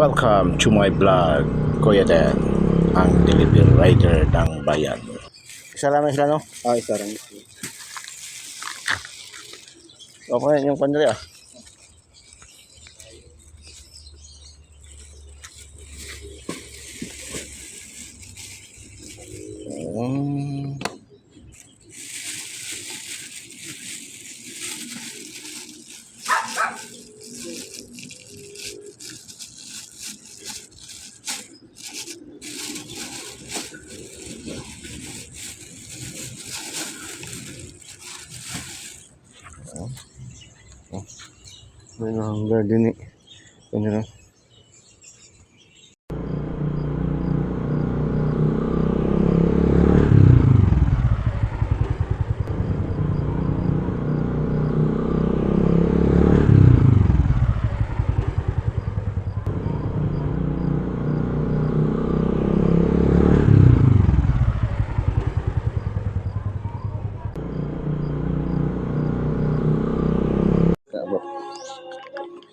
Welcome to my vlog, Kuya Dan, ang delivery rider ng bayan. Isa lang sila, no? Isa lang. Okay, yung pandali ah. May hanggang din eh. Ano na?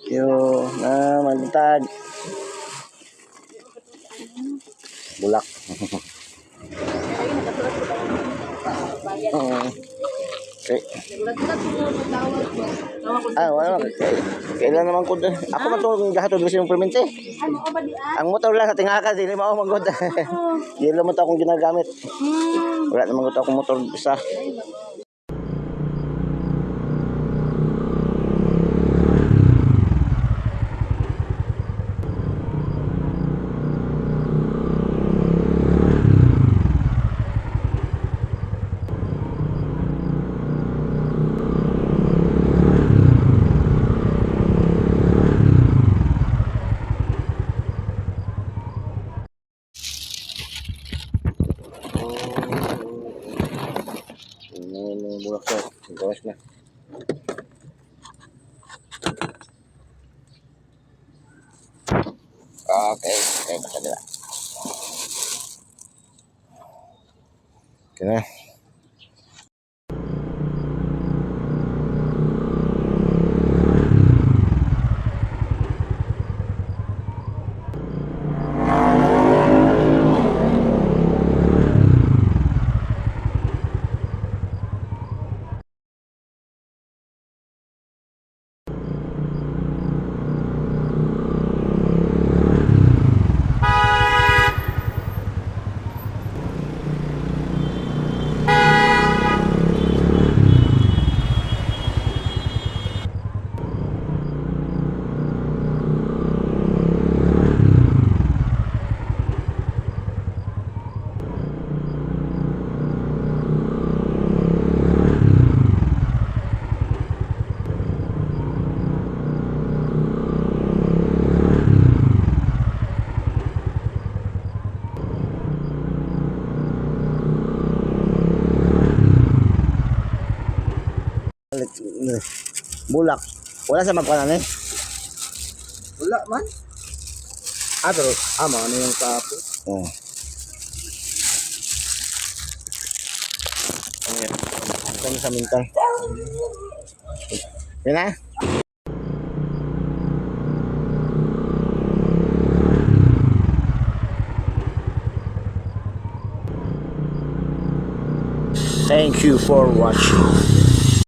Yung malitag bulak. Okay. Wala. Kailan naman ko doon. Ako matulog gahatod gusto yung permente. Ang motor lang sa tingaka, dili mao magod. Dili mo ta akong ginagamit. Wala naman ko akong motor isa. Bulak ko, gawas na. Okay, basta nila. Okay na. Bulak. Wala sa magpanan eh. Wala man. Pero ano yung kapo? Oh. Ayan. Ito sa mintal. Yan na. Thank you for watching.